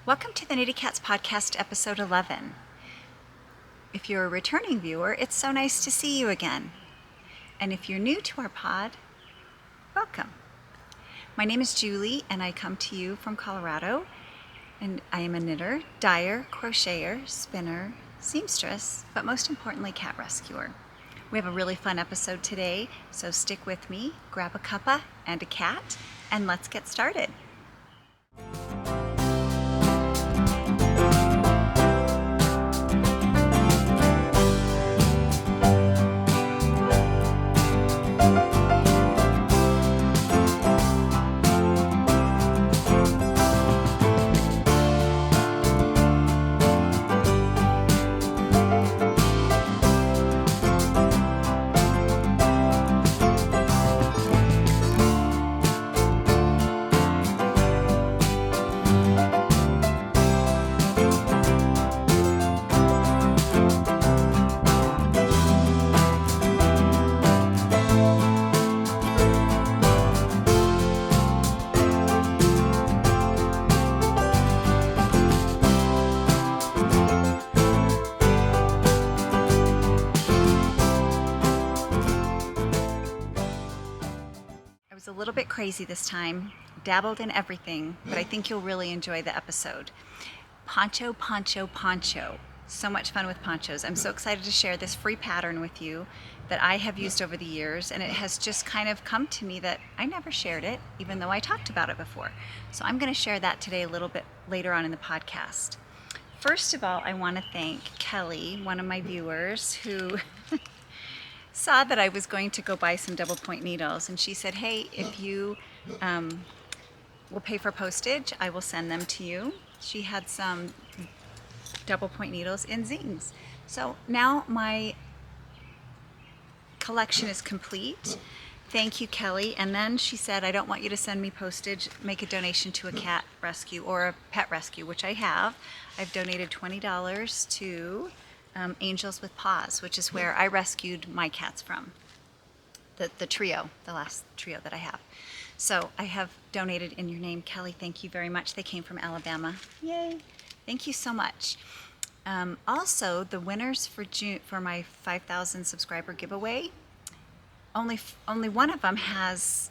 Welcome to the TheKnittyKats podcast, episode 11. If you're a returning viewer, it's so nice to see you again. And if you're new to our pod, welcome. My name is Julie, and I come to you from Colorado. And I am a knitter, dyer, crocheter, spinner, seamstress, but most importantly, cat rescuer. We have a really fun episode today, so stick with me, grab a cuppa and a cat, and let's get started. A little bit crazy this time, dabbled in everything, but I think you'll really enjoy the episode. Poncho, poncho, poncho. So much fun with ponchos. I'm so excited to share this free pattern with you that I have used over the years, and it has just kind of come to me that I never shared it, even though I talked about it before. So I'm going to share that today a little bit later on in the podcast. First of all, I want to thank Kelly, one of my viewers, who saw that I was going to go buy some double point needles, and she said, hey, if you will pay for postage, I will send them to you. She had some double point needles in zings. So now my collection is complete. Thank you, Kelly. And then she said, I don't want you to send me postage, make a donation to a cat rescue or a pet rescue, which I have. I've donated $20 to Angels with Paws, which is where I rescued my cats from, the trio, the last trio that I have. So I have donated in your name, Kelly. Thank you very much. They came from Alabama. Yay! Thank you so much. Also, the winners for June for my 5,000 subscriber giveaway, only one of them has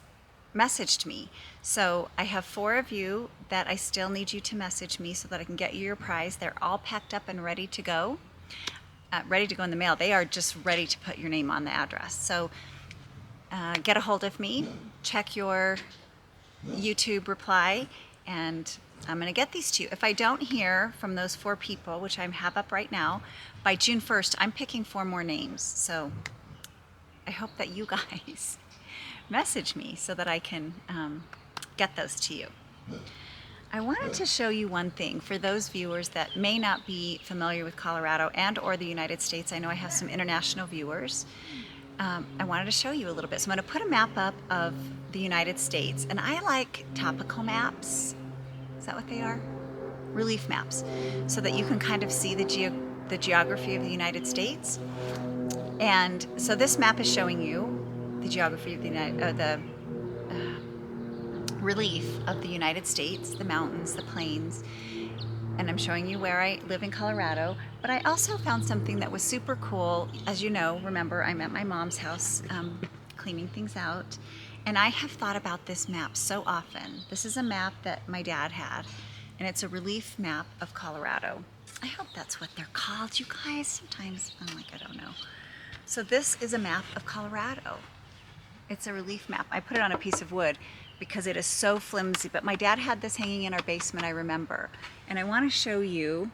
messaged me. So I have 4 of you that I still need you to message me so that I can get you your prize. They're all packed up and ready to go. Ready to go in the mail. They are just ready to put your name on the address. So get a hold of me, check your YouTube reply, and I'm going to get these to you. If I don't hear from those 4 people, which I have up right now, by June 1st, I'm picking 4 more names. So I hope that you guys message me so that I can get those to you. I wanted to show you one thing for those viewers that may not be familiar with Colorado and or the United States. I know I have some international viewers. I wanted to show you a little bit. So I'm going to put a map up of the United States, and I like topical maps. Is that what they are? Relief maps, so that you can kind of see the geography of the United States. And so this map is showing you the geography of the relief of the United States, the mountains, the plains, and I'm showing you where I live in Colorado. But I also found something that was super cool. As you know, remember, I'm at my mom's house cleaning things out, and I have thought about this map so often. This is a map that my dad had, and it's a relief map of Colorado. I hope that's what they're called, you guys. Sometimes I'm like, I don't know. So this is a map of Colorado. It's a relief map. I put it on a piece of wood because it is so flimsy, but my dad had this hanging in our basement, I remember. And I want to show you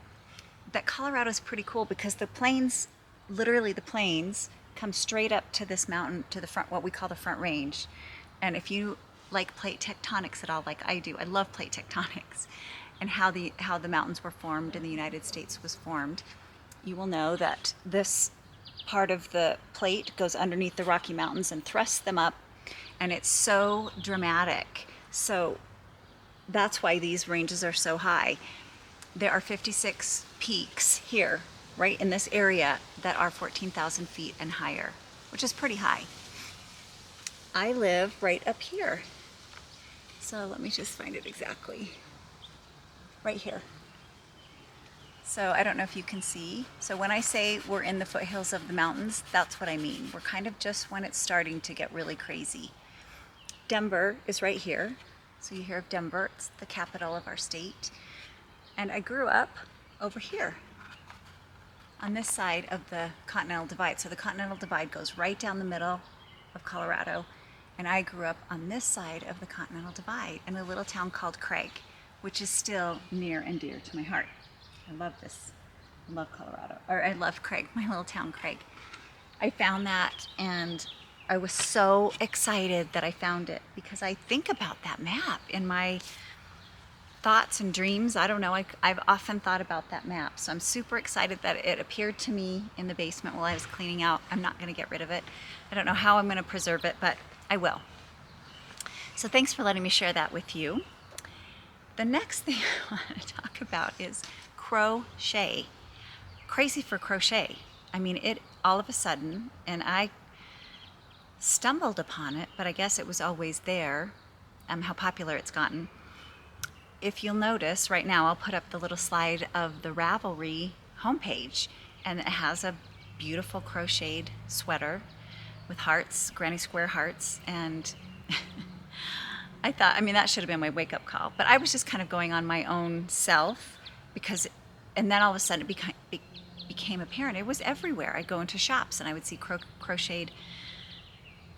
that Colorado is pretty cool because the plains, literally the plains, come straight up to this mountain, to the front, what we call the Front Range. And if you like plate tectonics at all, like I do, I love plate tectonics, and how the mountains were formed and the United States was formed, you will know that this part of the plate goes underneath the Rocky Mountains and thrusts them up, and it's so dramatic. So that's why these ranges are so high. There are 56 peaks here, right in this area, that are 14,000 feet and higher, which is pretty high. I live right up here. So let me just find it exactly. Right here. So I don't know if you can see. So when I say we're in the foothills of the mountains, that's what I mean. We're kind of just when it's starting to get really crazy. Denver is right here. So you hear of Denver, it's the capital of our state. And I grew up over here on this side of the Continental Divide. So the Continental Divide goes right down the middle of Colorado. And I grew up on this side of the Continental Divide in a little town called Craig, which is still near and dear to my heart. I love this. I love Colorado, or I love Craig, my little town Craig. I found that and I was so excited that I found it because I think about that map in my thoughts and dreams. I don't know, I've often thought about that map. So I'm super excited that it appeared to me in the basement while I was cleaning out. I'm not gonna get rid of it. I don't know how I'm gonna preserve it, but I will. So thanks for letting me share that with you. The next thing I want to talk about is crochet. Crazy for crochet. I mean, it all of a sudden, and I stumbled upon it, but I guess it was always there, how popular it's gotten. If you'll notice, right now I'll put up the little slide of the Ravelry homepage, and it has a beautiful crocheted sweater with hearts, granny square hearts, and I thought, I mean, that should have been my wake-up call, but I was just kind of going on my own self because, and then all of a sudden it became apparent. It was everywhere. I'd go into shops and I would see crocheted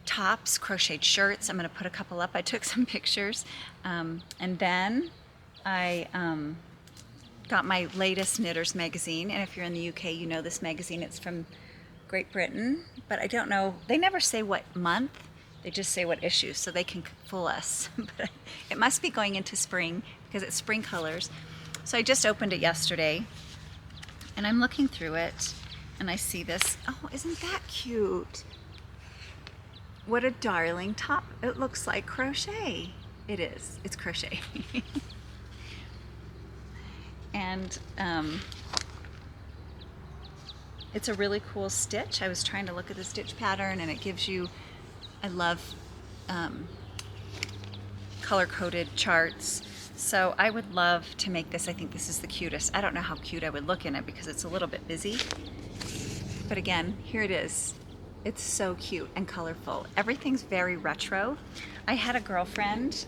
tops, crocheted shirts. I'm going to put a couple up. I took some pictures. And then I got my latest Knitters magazine. And if you're in the UK, you know this magazine. It's from Great Britain, but I don't know. They never say what month. They just say what issue, so they can fool us. But it must be going into spring because it's spring colors. So I just opened it yesterday and I'm looking through it and I see this. Oh, isn't that cute? What a darling top. It looks like crochet. It is. It's crochet. And it's a really cool stitch. I was trying to look at the stitch pattern and it gives you, I love color-coded charts. So I would love to make this. I think this is the cutest. I don't know how cute I would look in it because it's a little bit busy. But again, here it is. It's so cute and colorful. Everything's very retro. I had a girlfriend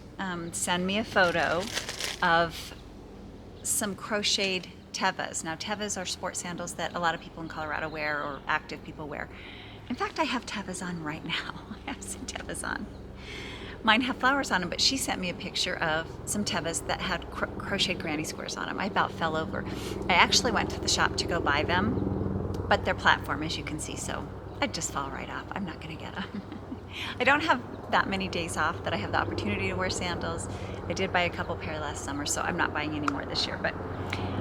send me a photo of some crocheted tevas. Now tevas are sport sandals that a lot of people in Colorado wear, or active people wear. In fact, I have tevas on right now. I have some tevas on. Mine have flowers on them, but she sent me a picture of some tevas that had crocheted granny squares on them. I about fell over. I actually went to the shop to go buy them, but they're platform, as you can see, so I'd just fall right off. I'm not gonna get them. I don't have that many days off that I have the opportunity to wear sandals. I did buy a couple pair last summer, so I'm not buying any more this year, but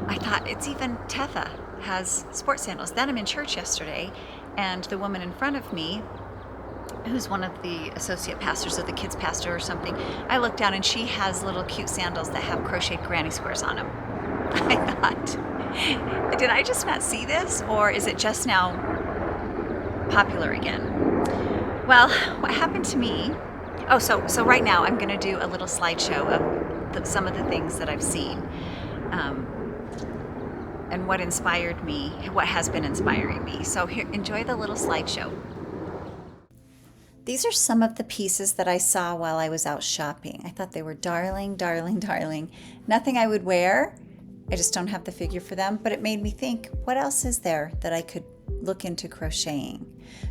I thought it's even Teva has sport sandals. Then I'm in church yesterday, and the woman in front of me, who's one of the associate pastors or the kids pastor or something, I looked down and she has little cute sandals that have crocheted granny squares on them. I thought, did I just not see this, or is it just now popular again? Well, what happened to me, so right now I'm gonna do a little slideshow of some of the things that I've seen. And what inspired me, what has been inspiring me. So here, enjoy the little slideshow. These are some of the pieces that I saw while I was out shopping. I thought they were darling, darling, darling. Nothing I would wear. I just don't have the figure for them, but it made me think, what else is there that I could look into crocheting?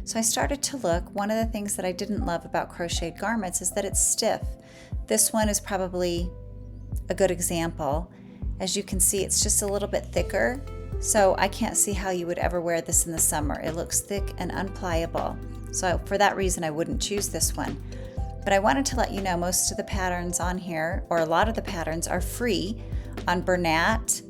So I started to look. One of the things that I didn't love about crocheted garments is that it's stiff. This one is probably a good example. As you can see, it's just a little bit thicker, so I can't see how you would ever wear this in the summer. It looks thick and unpliable, so for that reason I wouldn't choose this one. But I wanted to let you know most of the patterns on here, or a lot of the patterns, are free on Bernat,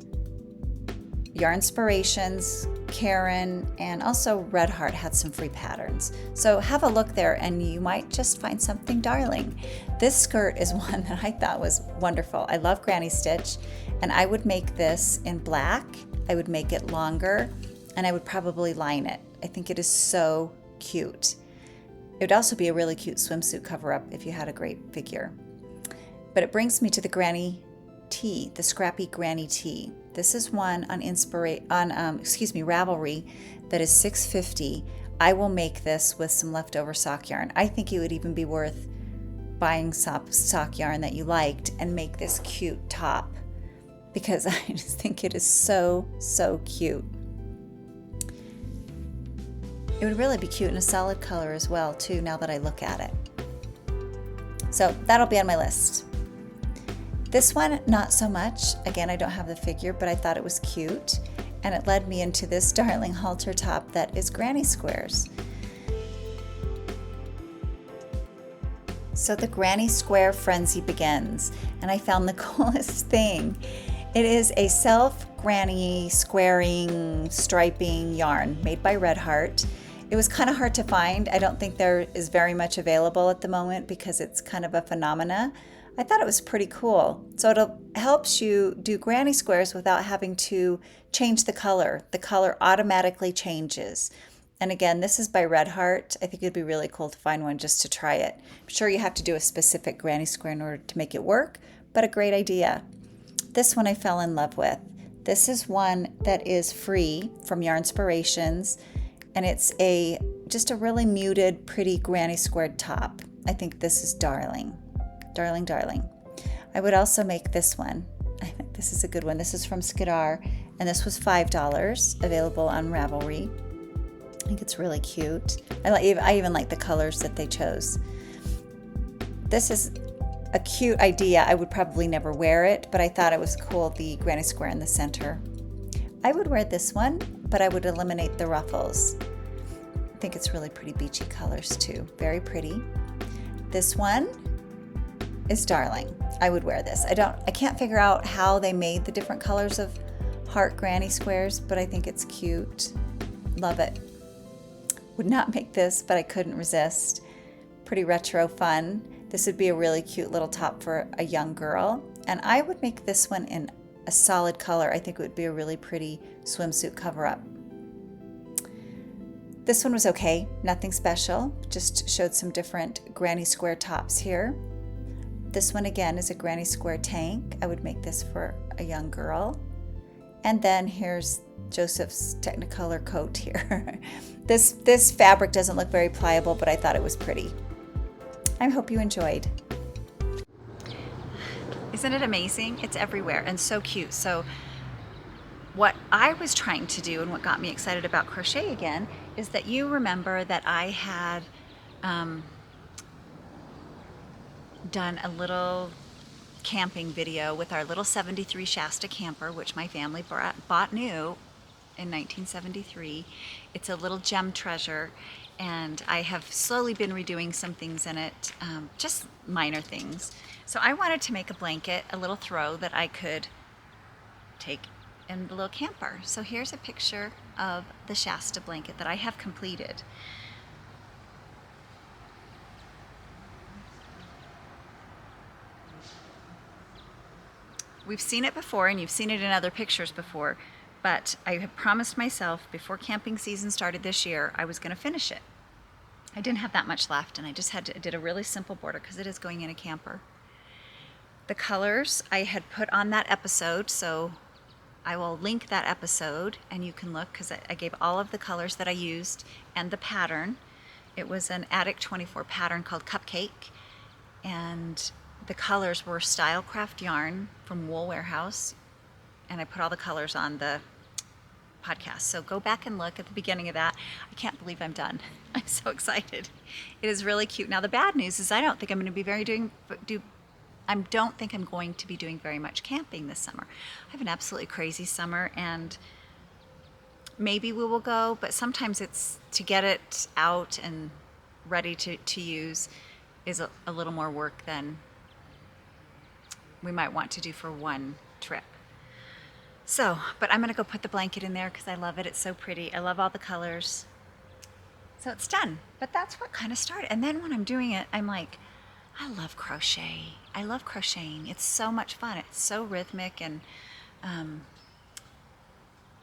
Yarnspirations, Karen, and also Red Heart had some free patterns. So have a look there and you might just find something darling. This skirt is one that I thought was wonderful. I love granny stitch, and I would make this in black. I would make it longer, and I would probably line it. I think it is so cute. It would also be a really cute swimsuit cover-up if you had a great figure. But it brings me to the granny tee, the Scrappy Granny Tee. This is one on Ravelry that is $6.50. I will make this with some leftover sock yarn. I think it would even be worth buying sock yarn that you liked and make this cute top, because I just think it is so, so cute. It would really be cute in a solid color as well too, now that I look at it. So that'll be on my list. This one, not so much. Again, I don't have the figure, but I thought it was cute. And it led me into this darling halter top that is granny squares. So the granny square frenzy begins, and I found the coolest thing. It is a self-granny squaring, striping yarn made by Red Heart. It was kind of hard to find. I don't think there is very much available at the moment because it's kind of a phenomena. I thought it was pretty cool. So it helps you do granny squares without having to change the color. The color automatically changes. And again, this is by Red Heart. I think it'd be really cool to find one just to try it. I'm sure you have to do a specific granny square in order to make it work, but a great idea. This one I fell in love with. This is one that is free from Yarnspirations, and it's just a really muted, pretty granny squared top. I think this is darling. Darling, darling. I would also make this one. I think this is a good one. This is from Skidar, and this was $5, available on Ravelry. I think it's really cute. I even like the colors that they chose. This is a cute idea. I would probably never wear it, but I thought it was cool, the granny square in the center. I would wear this one, but I would eliminate the ruffles. I think it's really pretty beachy colors too. Very pretty. This one is darling. I would wear this. I can't figure out how they made the different colors of heart granny squares, but I think it's cute. Love it. Would not make this, but I couldn't resist. Pretty retro fun. This would be a really cute little top for a young girl. And I would make this one in a solid color. I think it would be a really pretty swimsuit cover-up. This one was okay, nothing special. Just showed some different granny square tops here. This one again is a granny square tank. I would make this for a young girl. And then here's Joseph's Technicolor coat here. This fabric doesn't look very pliable, but I thought it was pretty. I hope you enjoyed. Isn't it amazing? It's everywhere and so cute. So what I was trying to do and what got me excited about crochet again is that you remember that I had done a little camping video with our little 73 Shasta camper, which my family bought new in 1973. It's a little gem treasure, and I have slowly been redoing some things in it, just minor things. So I wanted to make a blanket, a little throw that I could take in the little camper. So here's a picture of the Shasta blanket that I have completed. We've seen it before, and you've seen it in other pictures before, but I had promised myself before camping season started this year, I was going to finish it. I didn't have that much left, and I just did a really simple border because it is going in a camper. The colors I had put on that episode, so I will link that episode, and you can look because I gave all of the colors that I used and the pattern. It was an Attic 24 pattern called Cupcake, and the colors were Stylecraft yarn from Wool Warehouse, and I put all the colors on the podcast. So go back and look at the beginning of that. I can't believe I'm done. I'm so excited. It is really cute. Now the bad news is I don't think I'm going to be doing very much camping this summer. I have an absolutely crazy summer, and maybe we will go, but sometimes it's to get it out and ready to use is a little more work than we might want to do for one trip. So, but I'm going to go put the blanket in there because I love it. It's so pretty. I love all the colors. So it's done. But that's what kind of started. And then when I'm doing it, I'm like, I love crochet. I love crocheting. It's so much fun. It's so rhythmic, and I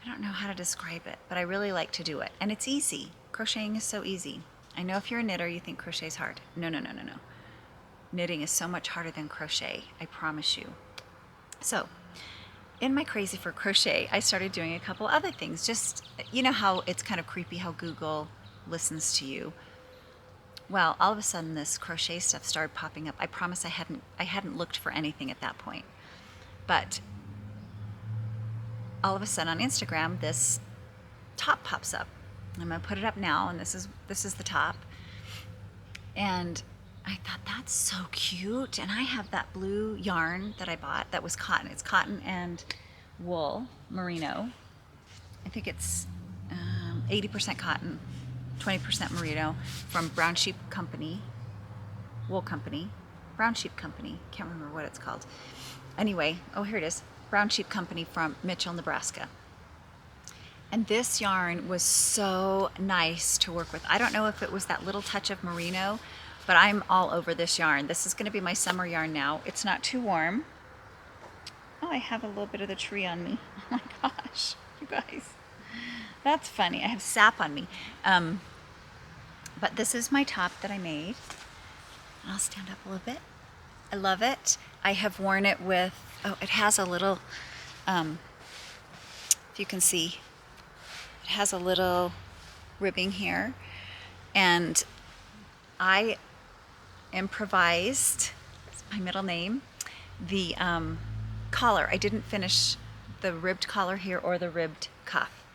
don't know how to describe it, but I really like to do it. And it's easy. Crocheting is so easy. I know if you're a knitter, you think crochet is hard. No. Knitting is so much harder than crochet. I promise you. So in my crazy for crochet, I started doing a couple other things. Just, you know how it's kind of creepy how Google listens to you. Well, all of a sudden this crochet stuff started popping up. I promise I hadn't looked for anything at that point. But all of a sudden on Instagram, this top pops up. I'm gonna put it up now, and this is the top. And I thought, that's so cute. And I have that blue yarn that I bought that was cotton. It's cotton and wool, merino. I think it's 80% cotton, 20% merino, from Brown Sheep Company, Wool Company, Brown Sheep Company, can't remember what it's called. Anyway, oh, here it is, Brown Sheep Company from Mitchell, Nebraska. And this yarn was so nice to work with. I don't know if it was that little touch of merino, but I'm all over this yarn. This is gonna be my summer yarn now. It's not too warm. Oh, I have a little bit of the tree on me. Oh my gosh, you guys. That's funny, I have sap on me. But this is my top that I made. I'll stand up a little bit. I love it. I have worn it with, oh, it has a little, if you can see, it has a little ribbing here. And I improvised, it's my middle name, the collar. I didn't finish the ribbed collar here or the ribbed cuff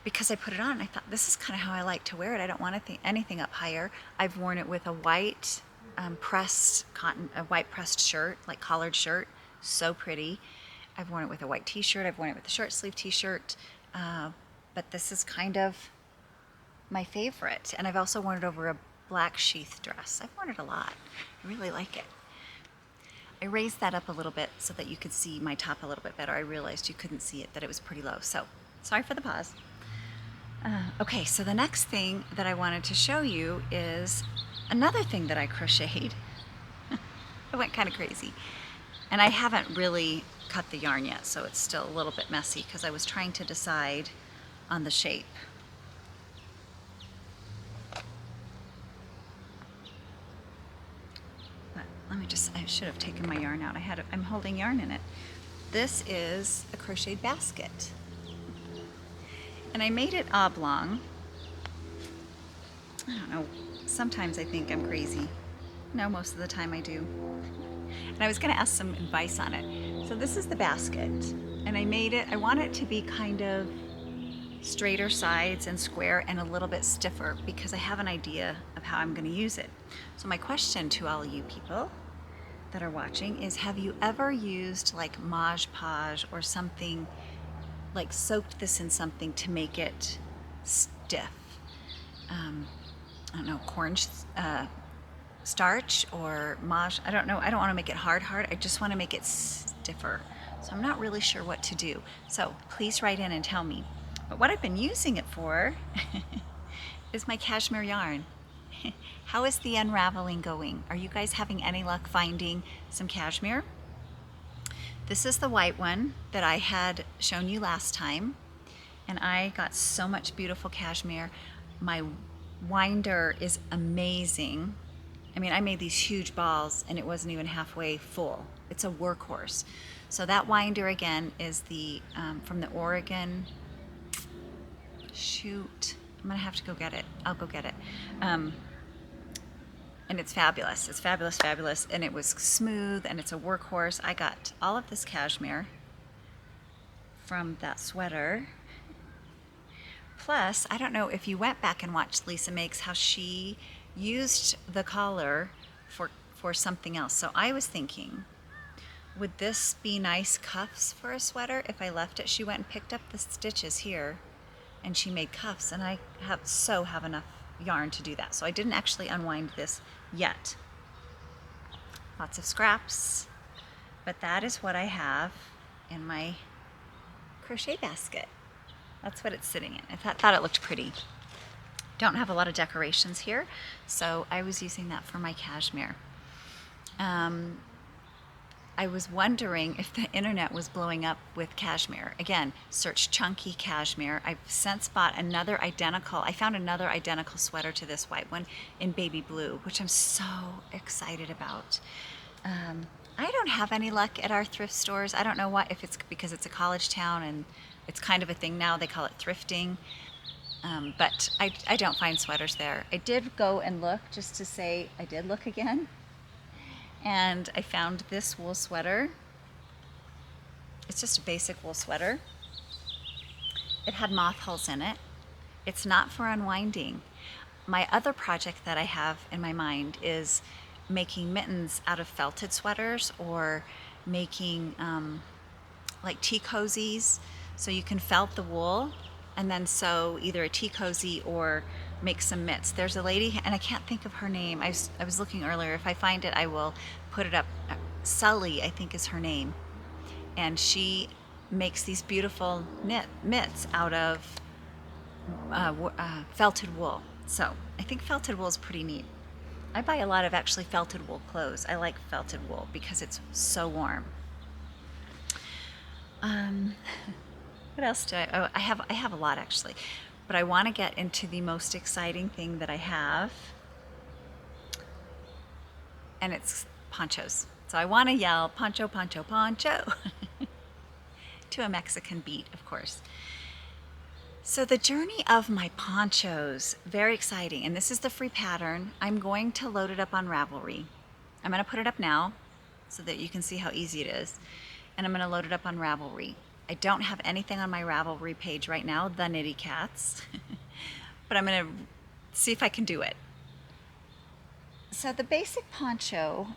because I put it on and I thought, this is kind of how I like to wear it. I don't want anything up higher. I've worn it with a white pressed cotton, a white pressed shirt, like collared shirt, so pretty. I've worn it with a white t-shirt. I've worn it with a short sleeve t-shirt, but this is kind of my favorite. And I've also worn it over a black sheath dress. I've worn it a lot. I really like it. I raised that up a little bit so that you could see my top a little bit better. I realized you couldn't see it, that it was pretty low. So sorry for the pause. Okay, so the next thing that I wanted to show you is another thing that I crocheted. I went kind of crazy. And I haven't really cut the yarn yet, so it's still a little bit messy because I was trying to decide on the shape. Let me just, I should have taken my yarn out. I'm holding yarn in it. This is a crocheted basket. And I made it oblong. I don't know, sometimes I think I'm crazy. No, most of the time I do. And I was gonna ask some advice on it. So this is the basket. And I made it, I want it to be kind of straighter sides and square and a little bit stiffer because I have an idea of how I'm gonna use it. So my question to all you people that are watching is, have you ever used like Mod Podge or something, like soaked this in something to make it stiff? I don't know, corn starch or Mod, I don't know, I don't wanna make it hard, I just wanna make it stiffer. So I'm not really sure what to do. So please write in and tell me. But what I've been using it for is my cashmere yarn. How is the unraveling going? Are you guys having any luck finding some cashmere? This is the white one that I had shown you last time, and I got so much beautiful cashmere. My winder is amazing. I mean, I made these huge balls and it wasn't even halfway full. It's a workhorse. So that winder again is the from the Oregon, shoot, I'm gonna have to go get it. I'll go get it. And it's fabulous. It's fabulous, fabulous. And it was smooth and it's a workhorse. I got all of this cashmere from that sweater. Plus, I don't know if you went back and watched Lisa Makes, how she used the collar for something else. So I was thinking, would this be nice cuffs for a sweater if I left it? She went and picked up the stitches here and she made cuffs, and I have enough yarn to do that. So I didn't actually unwind this yet. Lots of scraps, but that is what I have in my crochet basket. That's what it's sitting in. I thought it looked pretty. Don't have a lot of decorations here, so I was using that for my cashmere. I was wondering if the internet was blowing up with cashmere. Again, search chunky cashmere. I've since bought another identical, I found another identical sweater to this white one in baby blue, which I'm so excited about. I don't have any luck at our thrift stores. I don't know why, if it's because it's a college town and it's kind of a thing now. They call it thrifting. But I don't find sweaters there. I did go and look just to say I did look again. And I found this wool sweater. It's just a basic wool sweater. It had moth holes in it. It's not for unwinding. My other project that I have in my mind is making mittens out of felted sweaters, or making like tea cozies. So you can felt the wool and then sew either a tea cozy or make some mitts. There's a lady, and I can't think of her name. I was looking earlier. If I find it, I will put it up. Sully, I think, is her name. And she makes these beautiful mitts out of felted wool. So I think felted wool is pretty neat. I buy a lot of actually felted wool clothes. I like felted wool because it's so warm. What else do I? Oh, I have a lot actually, but I want to get into the most exciting thing that I have, and it's ponchos. So I want to yell poncho, poncho, poncho to a Mexican beat, of course. So the journey of my ponchos, very exciting. And this is the free pattern. I'm going to load it up on Ravelry. I'm going to put it up now so that you can see how easy it is. And I'm going to load it up on Ravelry. I don't have anything on my Ravelry page right now, TheKnittyKats, but I'm going to see if I can do it. So the basic poncho,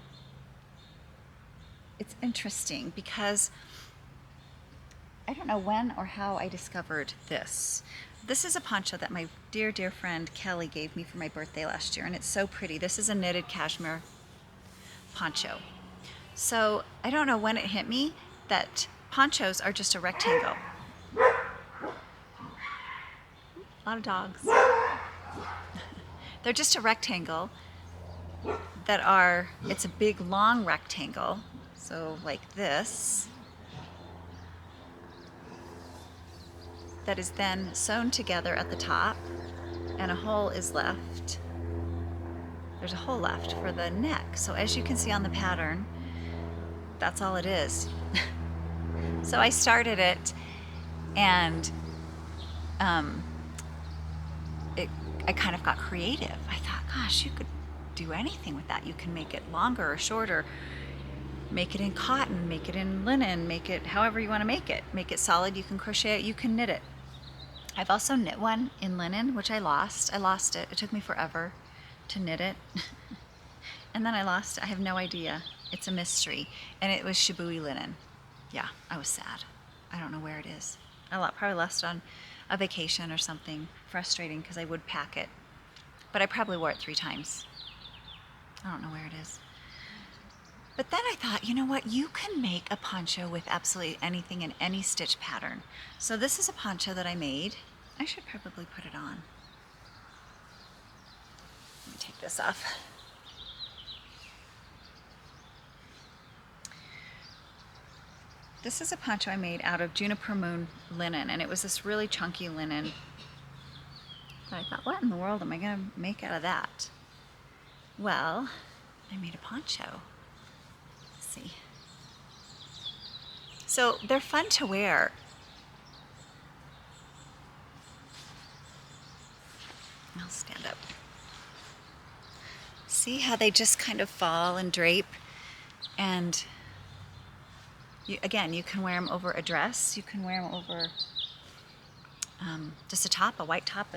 it's interesting because I don't know when or how I discovered this. This is a poncho that my dear, dear friend Kelly gave me for my birthday last year, and it's so pretty. This is a knitted cashmere poncho. So I don't know when it hit me that ponchos are just a rectangle. A lot of dogs. They're just a rectangle that are, it's a big long rectangle, so like this, that is then sewn together at the top, and a hole is left. There's a hole left for the neck. So as you can see on the pattern, that's all it is. So I started it, and I kind of got creative. I thought, gosh, you could do anything with that. You can make it longer or shorter, make it in cotton, make it in linen, make it however you want to make it. Make it solid, you can crochet it, you can knit it. I've also knit one in linen, which I lost. I lost it. It took me forever to knit it. And then I lost it. I have no idea. It's a mystery. And it was Shibui linen. Yeah, I was sad. I don't know where it is. I probably lost it on a vacation or something. Frustrating because I would pack it. But I probably wore it 3 times. I don't know where it is. But then I thought, you know what? You can make a poncho with absolutely anything in any stitch pattern. So this is a poncho that I made. I should probably put it on. Let me take this off. This is a poncho I made out of juniper moon linen, and it was this really chunky linen. But I thought, what in the world am I going to make out of that? Well, I made a poncho. Let's see. So they're fun to wear. I'll stand up. See how they just kind of fall and drape? And again, you can wear them over a dress. You can wear them over just a top, a white top.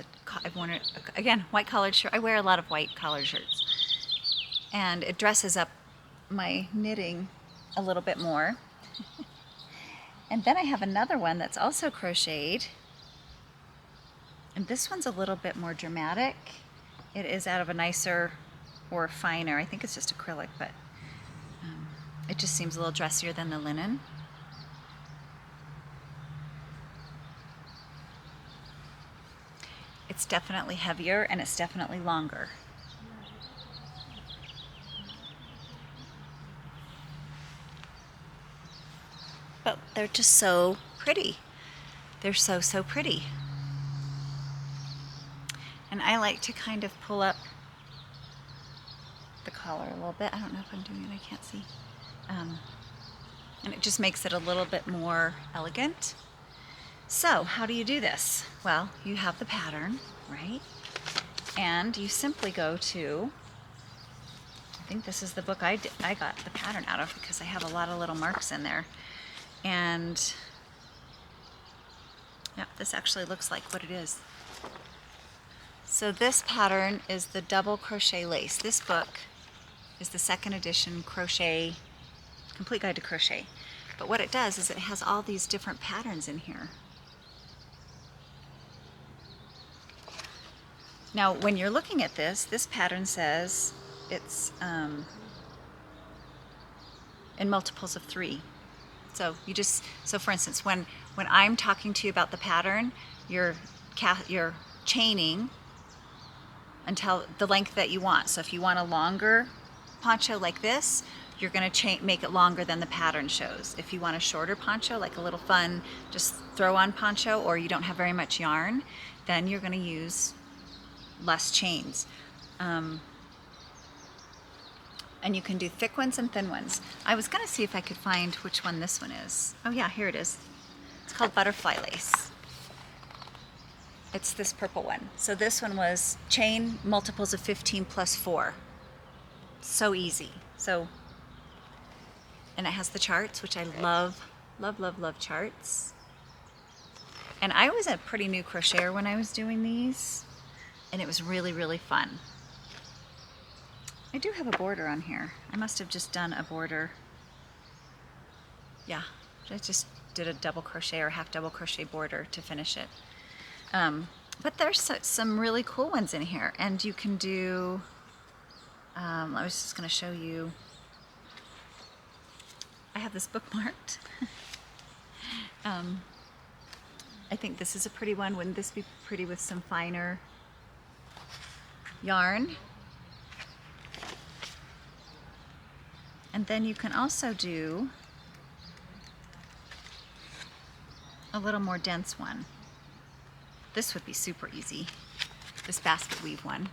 I've worn it, again, white collared shirt. I wear a lot of white collared shirts. And it dresses up my knitting a little bit more. And then I have another one that's also crocheted. And this one's a little bit more dramatic. It is out of a nicer or finer, I think it's just acrylic, but it just seems a little dressier than the linen. It's definitely heavier and it's definitely longer. But they're just so pretty. They're so, so pretty. And I like to kind of pull up the collar a little bit. I don't know if I'm doing it, I can't see. And it just makes it a little bit more elegant. So how do you do this? Well, you have the pattern, right? And you simply go to, I think this is the book I got the pattern out of, because I have a lot of little marks in there. And yeah, this actually looks like what it is. So this pattern is the double crochet lace. This book is the second edition crochet, complete guide to crochet. But what it does is it has all these different patterns in here. Now, when you're looking at this pattern says it's in multiples of 3. So you just, so for instance, when I'm talking to you about the pattern, you're chaining until the length that you want. So if you want a longer poncho like this, you're going to make it longer than the pattern shows. If you want a shorter poncho, like a little fun, just throw on poncho, or you don't have very much yarn, then you're going to use less chains. And you can do thick ones and thin ones. I was going to see if I could find which one this one is. Oh yeah, here it is. It's called butterfly lace. It's this purple one. So this one was chain multiples of 15 plus 4. So easy. So, and it has the charts, which I love, love, love, love charts. And I was a pretty new crocheter when I was doing these, and it was really, really fun. I do have a border on here. I must have just done a border. Yeah, I just did a double crochet or half double crochet border to finish it. But there's some really cool ones in here, and you can do, I was just going to show you, I have this bookmarked. I think this is a pretty one. Wouldn't this be pretty with some finer yarn? And then you can also do a little more dense one. This would be super easy, this basket weave one.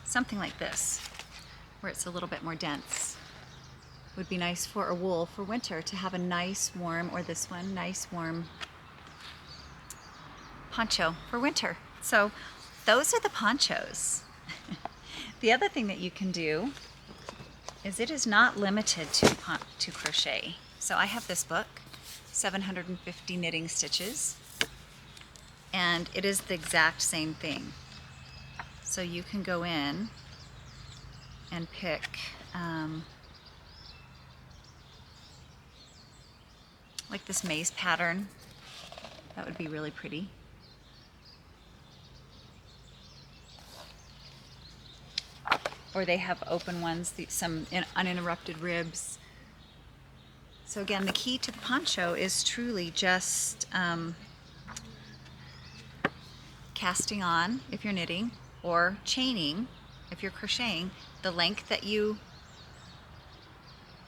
Something like this, where it's a little bit more dense, would be nice for a wool for winter, to have a nice warm, or this one, nice warm poncho for winter. So those are the ponchos. The other thing that you can do is it is not limited to crochet. So I have this book, 750 knitting stitches, and it is the exact same thing. So you can go in and pick like this maze pattern. That would be really pretty. Or they have open ones, some uninterrupted ribs. So again, the key to the poncho is truly just casting on if you're knitting, or chaining if you're crocheting, the length that you,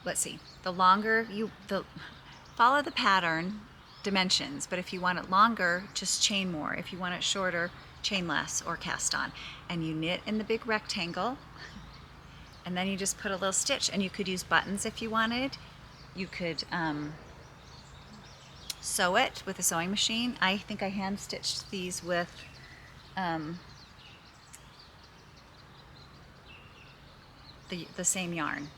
let's see, the longer you, follow the pattern dimensions, but if you want it longer, just chain more. If you want it shorter, chain less or cast on. And you knit in the big rectangle, and then you just put a little stitch, and you could use buttons if you wanted. You could sew it with a sewing machine. I think I hand stitched these with the same yarn.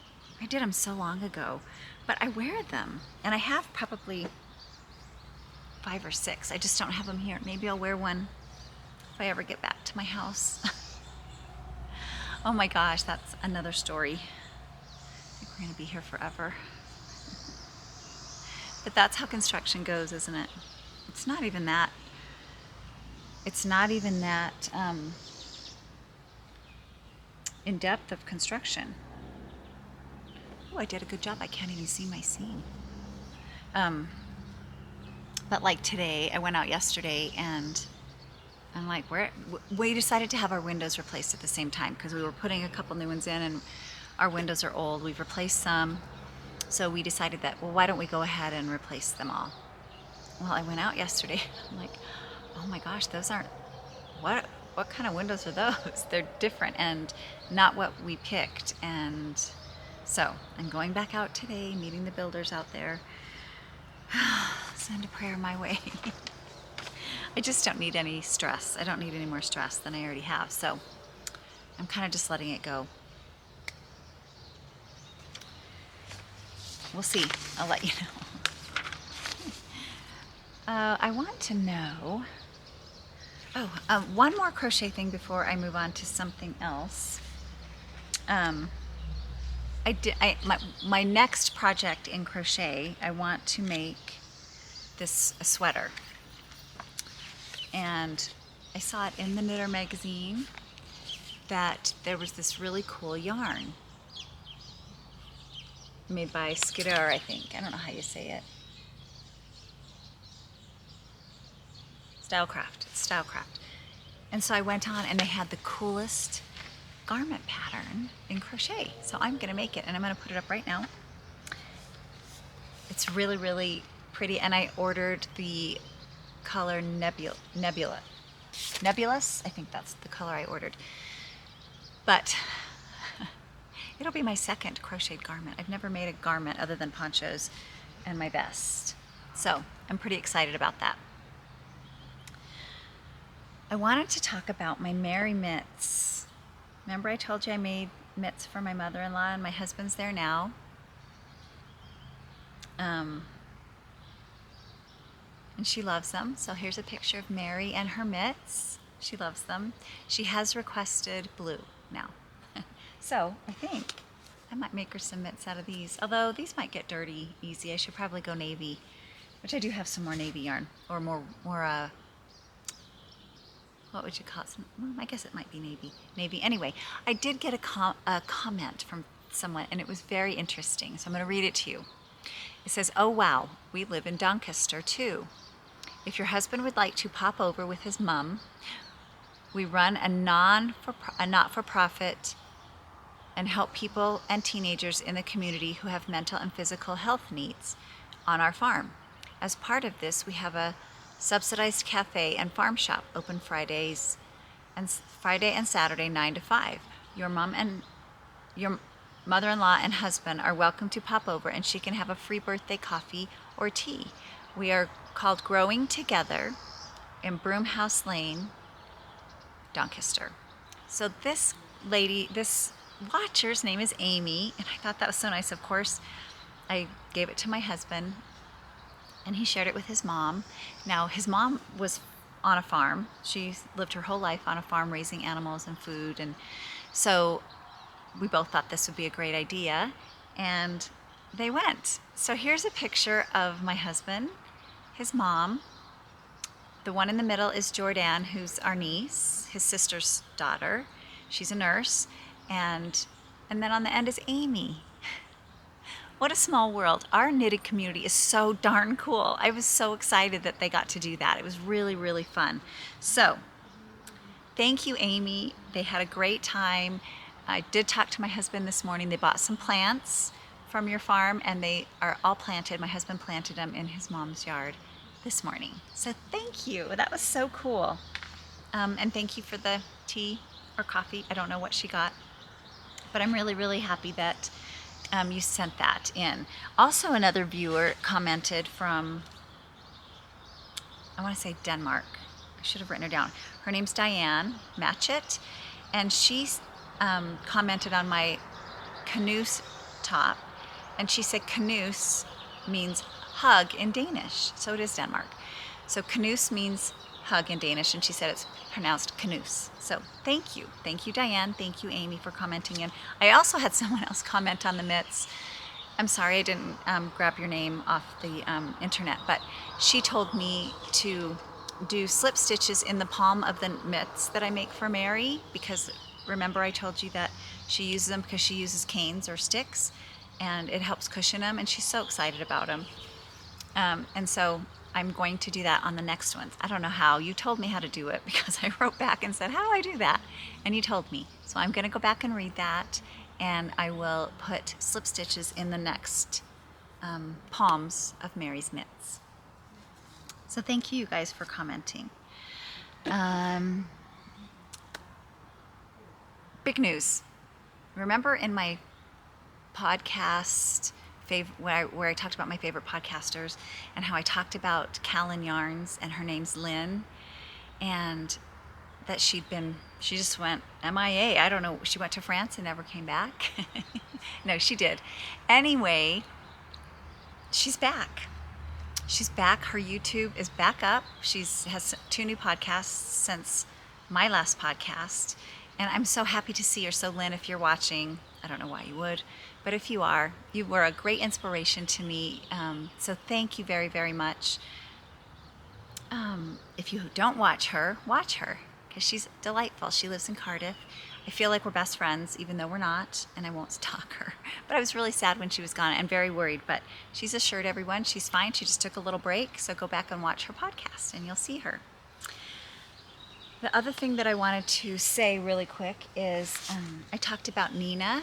I did them so long ago, but I wear them, and I have probably 5 or 6. I just don't have them here. Maybe I'll wear one if I ever get back to my house. Oh my gosh, that's another story. I think we're going to be here forever. But that's how construction goes, isn't it? It's not even that. It's not even that in depth of construction. Oh, I did a good job. I can't even see my seam. But like today, I went out yesterday, and I'm like, we decided to have our windows replaced at the same time, because we were putting a couple new ones in, and our windows are old. We've replaced some. So we decided that, well, why don't we go ahead and replace them all? Well, I went out yesterday. I'm like, oh my gosh, those aren't, what what kind of windows are those? They're different and not what we picked. And so I'm going back out today, meeting the builders out there. Send a prayer my way. I just don't need any stress. I don't need any more stress than I already have. So I'm kind of just letting it go. We'll see. I'll let you know. I want to know, one more crochet thing before I move on to something else. My next project in crochet, I want to make this a sweater. And I saw it in the Knitter magazine that there was this really cool yarn made by Skidar, I think. I don't know how you say it. Stylecraft. It's Stylecraft. And so I went on and they had the coolest garment pattern in crochet. So I'm going to make it and I'm going to put it up right now. It's really, really pretty. And I ordered the color Nebulous. I think that's the color I ordered. But it'll be my second crocheted garment. I've never made a garment other than ponchos and my vest. So I'm pretty excited about that. I wanted to talk about my Mary mitts. Remember I told you I made mitts for my mother-in-law and my husband's there now. And she loves them. So here's a picture of Mary and her mitts. She loves them. She has requested blue now. So I think I might make her some mitts out of these. Although these might get dirty easy. I should probably go navy, which I do have some more navy yarn or more what would you call it? Well, I guess it might be navy. Anyway, I did get a comment from someone and it was very interesting. So I'm going to read it to you. It says, "Oh wow, we live in Doncaster too. If your husband would like to pop over with his mum, we run a not-for-profit and help people and teenagers in the community who have mental and physical health needs on our farm. As part of this, we have a subsidized cafe and farm shop open Friday and Saturday 9 to 5. Your mother-in-law and husband are welcome to pop over and she can have a free birthday coffee or tea. We are called Growing Together in Broomhouse Lane, Doncaster." So this lady, this watcher's name is Amy, and I thought that was so nice. Of course, I gave it to my husband and he shared it with his mom. Now, his mom was on a farm. She lived her whole life on a farm raising animals and food. And so we both thought this would be a great idea. And they went. So here's a picture of my husband, his mom. The one in the middle is Jordan, who's our niece, his sister's daughter. She's a nurse. And then on the end is Amy. What a small world. Our knitted community is so darn cool. I was so excited that they got to do that. It was really, really fun. So thank you, Amy. They had a great time. I did talk to my husband this morning. They bought some plants from your farm and they are all planted. My husband planted them in his mom's yard this morning. So thank you. That was so cool. And thank you for the tea or coffee. I don't know what she got, but I'm really, really happy that you sent that in. Also, another viewer commented from, I want to say Denmark. I should have written her down. Her name's Diane Matchett, and she commented on my Knus top, and she said Knus means hug in Danish, so it is Denmark. So Knus means hug in Danish, and she said it's pronounced Knus. So thank you, Diane, thank you, Amy, for commenting in. I also had someone else comment on the mitts. I'm sorry I didn't grab your name off the internet, but she told me to do slip stitches in the palm of the mitts that I make for Mary, because remember I told you that she uses them because she uses canes or sticks, and it helps cushion them, and she's so excited about them. And so I'm going to do that on the next ones. I don't know how. You told me how to do it because I wrote back and said, how do I do that? And you told me. So I'm going to go back and read that, and I will put slip stitches in the next palms of Mary's mitts. So thank you guys for commenting. big news. Remember in my podcast where I talked about my favorite podcasters and how I talked about Callan Yarns and her name's Lynn, and that she just went MIA. I don't know. She went to France and never came back. No, she did. Anyway, she's back. She's back. Her YouTube is back up. She has 2 new podcasts since my last podcast. And I'm so happy to see her. So Lynn, if you're watching, I don't know why you would, but if you are, you were a great inspiration to me. So thank you very, very much. If you don't watch her, because she's delightful. She lives in Cardiff. I feel like we're best friends, even though we're not, and I won't stalk her. But I was really sad when she was gone and very worried, but she's assured everyone she's fine. She just took a little break, so go back and watch her podcast and you'll see her. The other thing that I wanted to say really quick is I talked about Nina,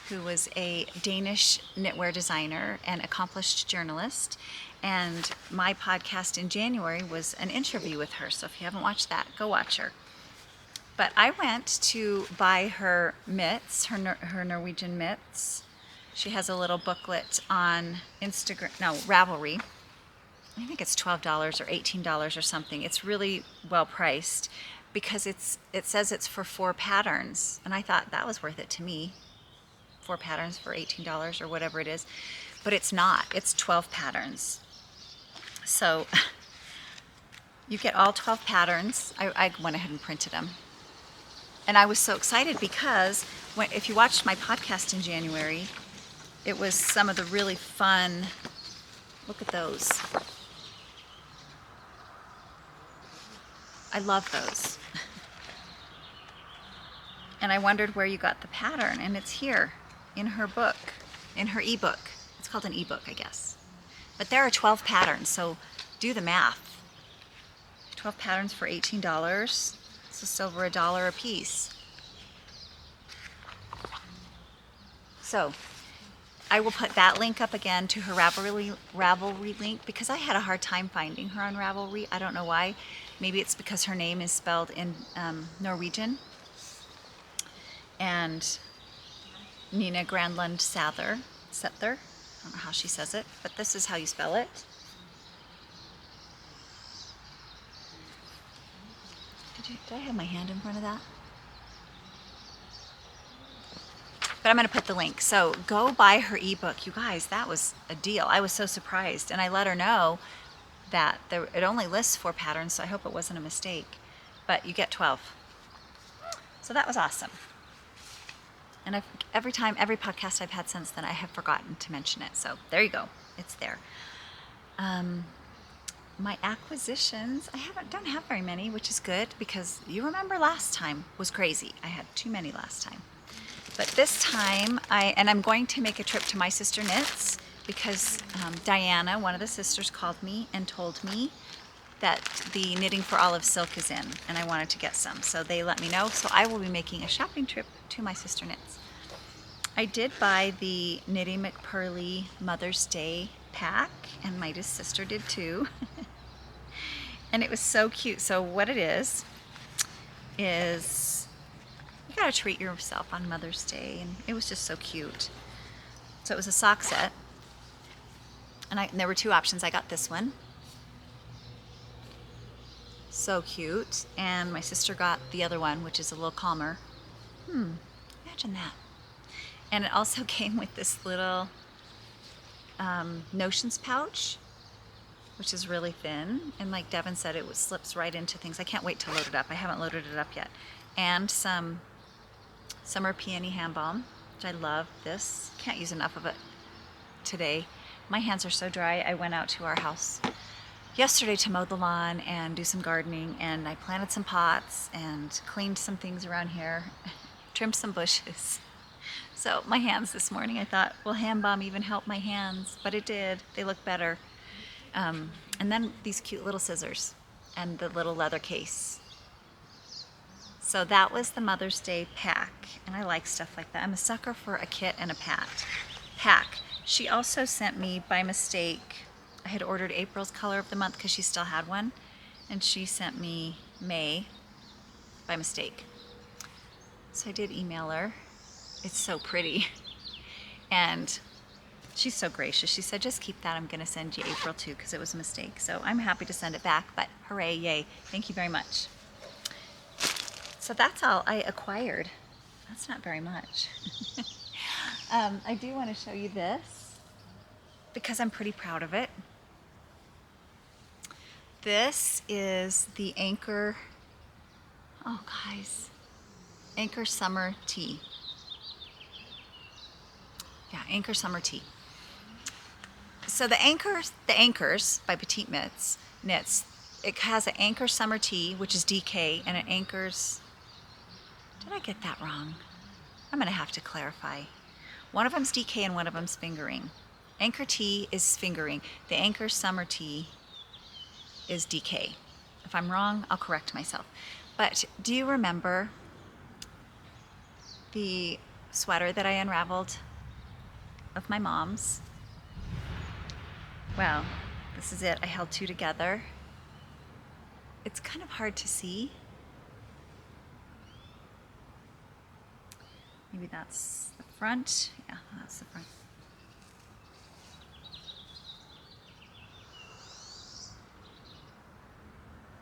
who was a Danish knitwear designer and accomplished journalist. And my podcast in January was an interview with her. So if you haven't watched that, go watch her. But I went to buy her mitts, her Norwegian mitts. She has a little booklet on Ravelry. I think it's $12 or $18 or something. It's really well priced because it says it's for 4 patterns. And I thought that was worth it to me. 4 patterns for $18 or whatever it is. But it's not. It's 12 patterns. So you get all 12 patterns. I went ahead and printed them. And I was so excited because if you watched my podcast in January, it was some of the really fun, look at those. I love those. And I wondered where you got the pattern, and it's here in her book, in her ebook. It's called an ebook, I guess. But there are 12 patterns, so do the math. 12 patterns for $18. It's just over $1 a piece. So I will put that link up again to her Ravelry link because I had a hard time finding her on Ravelry. I don't know why. Maybe it's because her name is spelled in Norwegian. And Nina Granlund Saether. I don't know how she says it, but this is how you spell it. Did I have my hand in front of that? But I'm going to put the link. So go buy her ebook. You guys, that was a deal. I was so surprised. And I let her know that it only lists 4 patterns, so I hope it wasn't a mistake. But you get 12. So that was awesome. And every podcast I've had since then, I have forgotten to mention it. So there you go. It's there. My acquisitions, don't have very many, which is good because you remember last time was crazy. I had too many last time. But this time, I'm going to make a trip to My Sister Knits because Diana, one of the sisters, called me and told me that the Knitting for Olive Silk is in, and I wanted to get some. So they let me know. So I will be making a shopping trip to My Sister Knits. I did buy the Knitty McPurley Mother's Day pack, and my sister did too. And it was so cute. So what it is you gotta treat yourself on Mother's Day, and it was just so cute. So it was a sock set, and there were 2 options. I got this one. So cute. And my sister got the other one, which is a little calmer. Imagine that. And it also came with this little notions pouch, which is really thin. And like Devin said, it slips right into things. I can't wait to load it up. I haven't loaded it up yet. And some Summer Peony Hand Balm, which I love. This. Can't use enough of it today. My hands are so dry. I went out to our house yesterday to mow the lawn and do some gardening, and I planted some pots and cleaned some things around here, trimmed some bushes. So my hands this morning, I thought, will hand balm even help my hands? But it did. They look better. And then these cute little scissors and the little leather case. So that was the Mother's Day pack, and I like stuff like that. I'm a sucker for a kit and a pack. She also sent me, by mistake, I had ordered April's color of the month because she still had one, and she sent me May by mistake. So I did email her. It's so pretty. And she's so gracious. She said, just keep that. I'm going to send you April too because it was a mistake. So I'm happy to send it back, but hooray, yay. Thank you very much. So that's all I acquired. That's not very much. I do want to show you this because I'm pretty proud of it. This is the Anker, oh guys, Anker Summer Tea. Yeah, Anker Summer Tea. So the Ankers by Petite Knits, it has an Anker Summer Tea, which is DK, and an Anker's, did I get that wrong? I'm gonna have to clarify. One of them's DK and one of them's fingering. Anker Tea is fingering. The Anker Summer Tea is DK. If I'm wrong, I'll correct myself. But do you remember the sweater that I unraveled of my mom's? Well, this is it. I held two together. It's kind of hard to see. Maybe that's the front. Yeah, that's the front.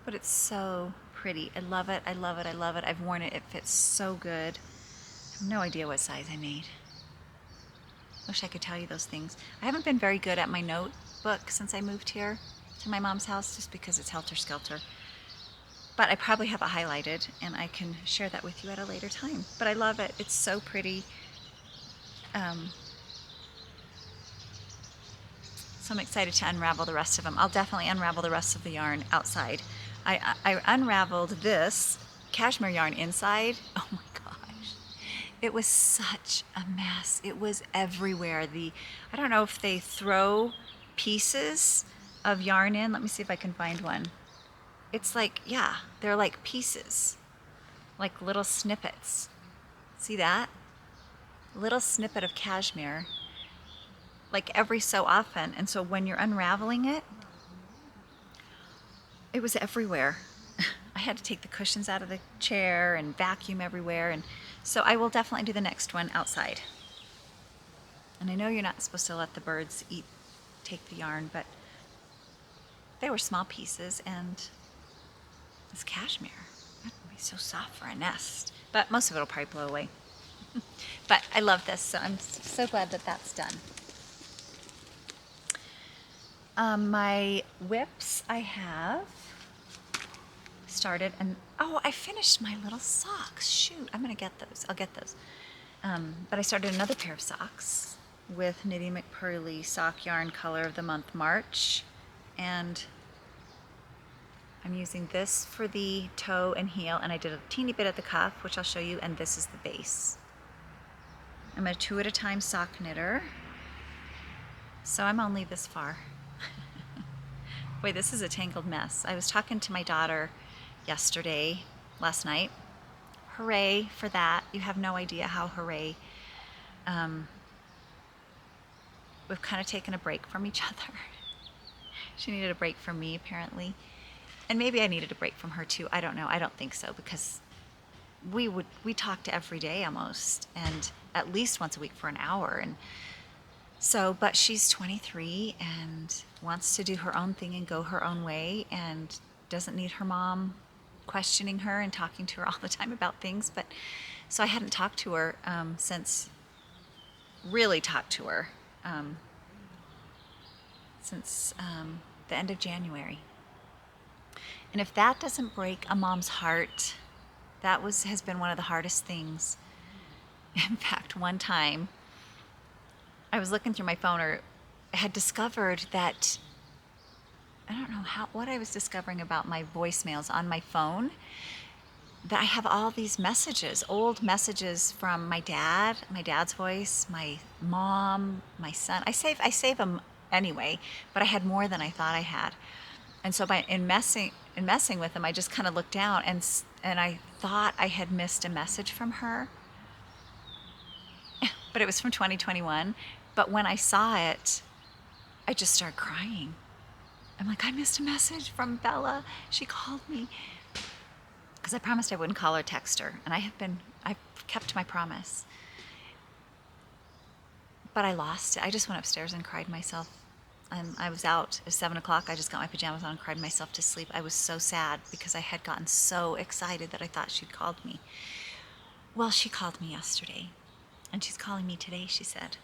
But it's so pretty. I love it. I love it. I love it. I've worn it. It fits so good. I have no idea what size I made. Wish I could tell you those things. I haven't been very good at my notebook since I moved here to my mom's house just because it's helter-skelter. But I probably have it highlighted and I can share that with you at a later time. But I love it. It's so pretty. So I'm excited to unravel the rest of them. I'll definitely unravel the rest of the yarn outside. I unraveled this cashmere yarn inside. Oh my gosh. It was such a mess. It was everywhere. I don't know if they throw pieces of yarn in. Let me see if I can find one. It's like, yeah, they're like pieces, like little snippets. See that? Little snippet of cashmere, like every so often. And so when you're unraveling it, it was everywhere. I had to take the cushions out of the chair and vacuum everywhere. And so I will definitely do the next one outside. And I know you're not supposed to let the birds take the yarn, but they were small pieces and this cashmere, that would be so soft for a nest. But most of it will probably blow away. But I love this, so I'm so glad that that's done. My whips I have started, and oh, I finished my little socks. Shoot, I'm gonna get those. I'll get those. But I started another pair of socks with Knitty McPurley sock yarn color of the month March, and I'm using this for the toe and heel, and I did a teeny bit at the cuff, which I'll show you, and this is the base. I'm a 2 at a time sock knitter, so I'm only this far. Wait, this is a tangled mess. I was talking to my daughter last night. Hooray for that. You have no idea how hooray. We've kind of taken a break from each other. She needed a break from me, apparently. And maybe I needed a break from her too. I don't know. I don't think so, because we talked every day almost, and at least once a week for an hour. And so, but she's 23 and wants to do her own thing and go her own way, and doesn't need her mom questioning her and talking to her all the time about things. But so I hadn't talked to her since the end of January. And if that doesn't break a mom's heart, that has been one of the hardest things. In fact, one time I was looking through my phone, or had discovered that, I don't know what I was discovering about my voicemails on my phone, that I have all these messages, old messages from my dad's voice, my mom, my son. I save them anyway, but I had more than I thought I had. And so in messing with them, I just kind of looked down, and I thought I had missed a message from her, but it was from 2021. But when I saw it, I just started crying. I'm like, I missed a message from Bella. She called me, because I promised I wouldn't call or text her, and I have been I kept my promise. But I lost it. I just went upstairs and cried myself. I was out at 7 o'clock. I just got my pajamas on and cried myself to sleep. I was so sad because I had gotten so excited that I thought she'd called me. Well, she called me yesterday, and she's calling me today, she said.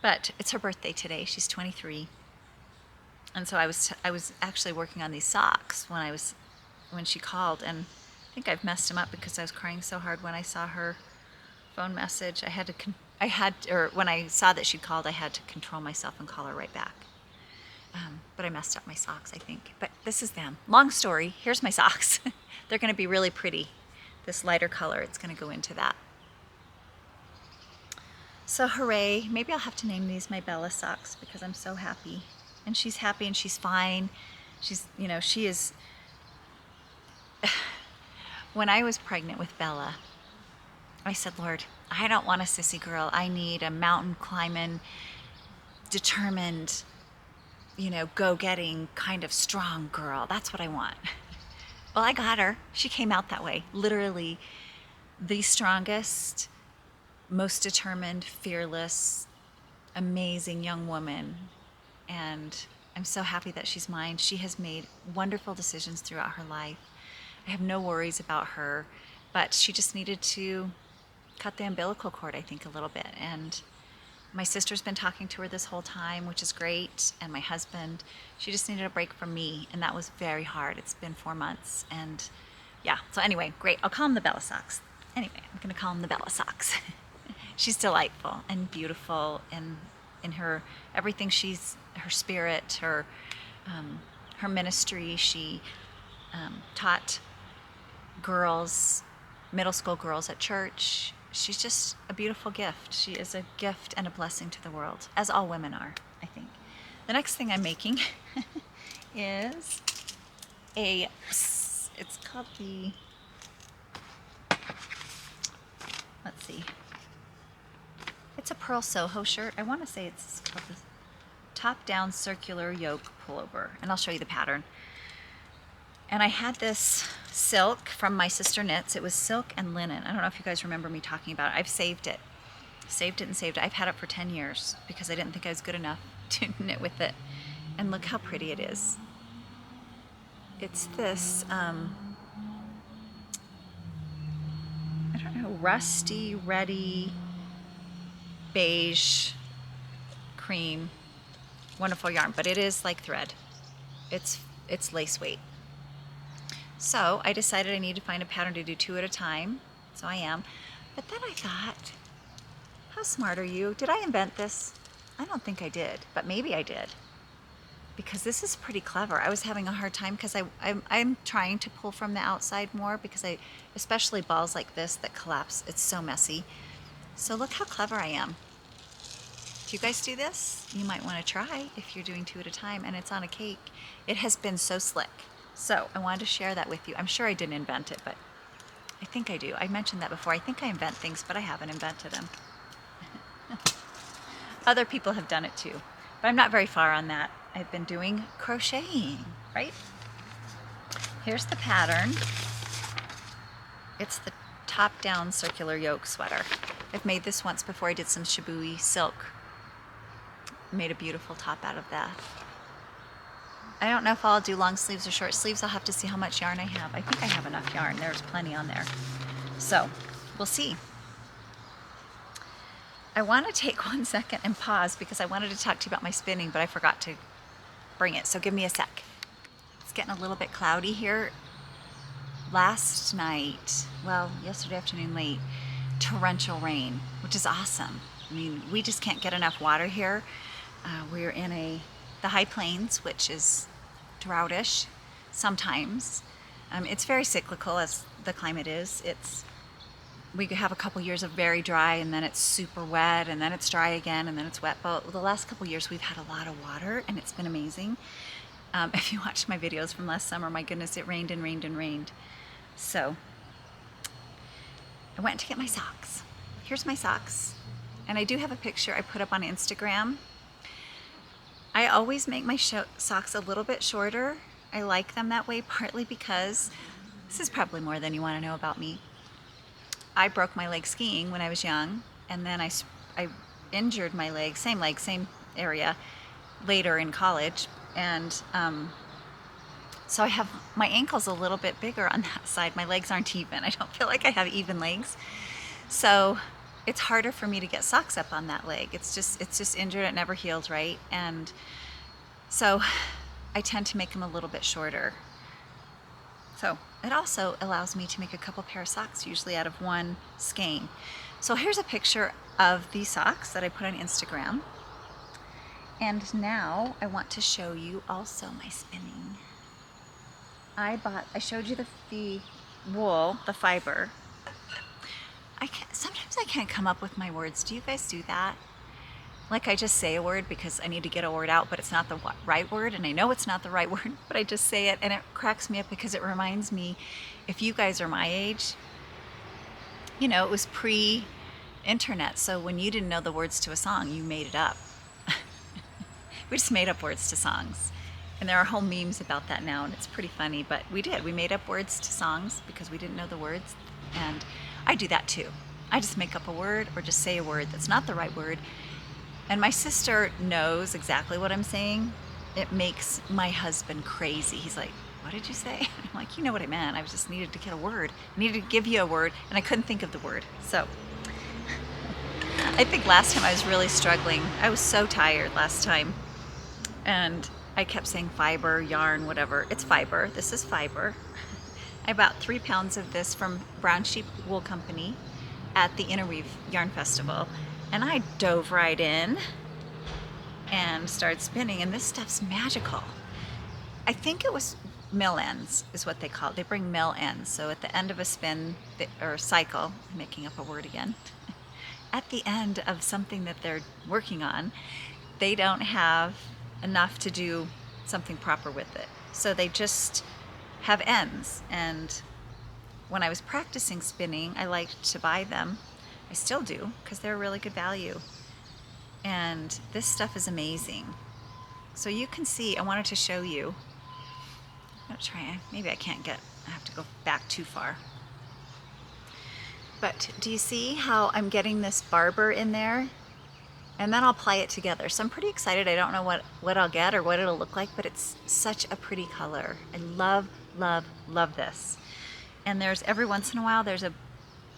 But it's her birthday today. She's 23. And so I was actually working on these socks when she called, and I think I've messed them up because I was crying so hard when I saw her phone message. When I saw that she'd called, I had to control myself and call her right back. But I messed up my socks, I think. But this is them. Long story, here's my socks. They're gonna be really pretty. This lighter color, it's gonna go into that. So hooray, maybe I'll have to name these my Bella socks because I'm so happy. And she's happy and she's fine. She is. When I was pregnant with Bella, I said, Lord, I don't want a sissy girl. I need a mountain climbing, determined, go-getting kind of strong girl. That's what I want. Well, I got her. She came out that way. Literally the strongest, most determined, fearless, amazing young woman. And I'm so happy that she's mine. She has made wonderful decisions throughout her life. I have no worries about her, but she just needed to cut the umbilical cord, I think, a little bit. And my sister's been talking to her this whole time, which is great. And my husband, she just needed a break from me. And that was very hard. It's been 4 months. And yeah, so anyway, great. I'll call them the Bella socks. Anyway, I'm going to call them the Bella socks. She's delightful and beautiful in her everything. Her spirit, her ministry. She taught girls, middle school girls at church. She's just a beautiful gift. She is a gift and a blessing to the world, as all women are, I think. The next thing I'm making is it's called let's see. It's a Purl Soho shirt. I want to say it's called the top-down circular yoke pullover, and I'll show you the pattern. And I had this silk from my sister knits. It was silk and linen. I don't know if you guys remember me talking about it. I've saved it and saved it. I've had it for 10 years because I didn't think I was good enough to knit with it. And look how pretty it is. It's this, I don't know, rusty, reddy, beige, cream, wonderful yarn, but it is like thread. It's lace weight. So I decided I need to find a pattern to do 2 at a time. So I am. But then I thought, how smart are you? Did I invent this? I don't think I did, but maybe I did. Because this is pretty clever. I was having a hard time because I'm trying to pull from the outside more because especially balls like this that collapse, it's so messy. So look how clever I am. Do you guys do this? You might want to try if you're doing 2 at a time and it's on a cake. It has been so slick. So I wanted to share that with you. I'm sure I didn't invent it, but I think I do. I mentioned that before. I think I invent things, but I haven't invented them. Other people have done it too, but I'm not very far on that. I've been doing crocheting, right? Here's the pattern. It's the top-down circular yoke sweater. I've made this once before. I did some shibui silk. Made a beautiful top out of that. I don't know if I'll do long sleeves or short sleeves. I'll have to see how much yarn I have. I think I have enough yarn. There's plenty on there. So we'll see. I want to take 1 second and pause because I wanted to talk to you about my spinning, but I forgot to bring it. So give me a sec. It's getting a little bit cloudy here. Last night, well, yesterday afternoon late, torrential rain, which is awesome. I mean, we just can't get enough water here. We're in the high plains, which is drought'ish sometimes. It's very cyclical as the climate is. We have a couple years of very dry and then it's super wet and then it's dry again and then it's wet. But the last couple years we've had a lot of water and it's been amazing. If you watched my videos from last summer, my goodness, it rained and rained and rained. So I went to get my socks. Here's my socks. And I do have a picture I put up on Instagram. I always make my socks a little bit shorter. I like them that way, partly because this is probably more than you want to know about me. I broke my leg skiing when I was young, and then I injured my leg, same area, later in college, and so I have my ankles a little bit bigger on that side. My legs aren't even. I don't feel like I have even legs, so it's harder for me to get socks up on that leg. It's just injured. It never healed right, and so I tend to make them a little bit shorter. So it also allows me to make a couple pair of socks, usually out of one skein. So here's a picture of these socks that I put on Instagram. And now I want to show you also my spinning. I showed you the wool, the fiber. Sometimes I can't come up with my words. Do you guys do that? Like I just say a word because I need to get a word out, but it's not the right word, and I know it's not the right word, but I just say it, and it cracks me up because it reminds me, if you guys are my age, you know, it was pre-internet, so when you didn't know the words to a song, you made it up. We just made up words to songs, and there are whole memes about that now, and it's pretty funny, but we made up words to songs because we didn't know the words, and I do that too. I just make up a word or just say a word that's not the right word. And my sister knows exactly what I'm saying. It makes my husband crazy. He's like, what did you say? I'm like, you know what I meant. I just needed to get a word. I needed to give you a word, and I couldn't think of the word. So I think last time I was really struggling. I was so tired last time. And I kept saying fiber, yarn, whatever. It's fiber. This is fiber. I bought 3 pounds of this from Brown Sheep Wool Company at the Interweave Yarn Festival. And I dove right in and started spinning, and this stuff's magical. I think it was mill ends is what they call it. They bring mill ends. So at the end of a spin or cycle, I'm making up a word again, at the end of something that they're working on, they don't have enough to do something proper with it. So they just have ends. And when I was practicing spinning, I liked to buy them. I still do, because they're a really good value. And this stuff is amazing. So you can see, I wanted to show you. I'm gonna try, maybe I have to go back too far. But do you see how I'm getting this barber in there? And then I'll apply it together. So I'm pretty excited. I don't know what I'll get or what it'll look like, but it's such a pretty color. I love, love, love this. And there's, every once in a while, there's a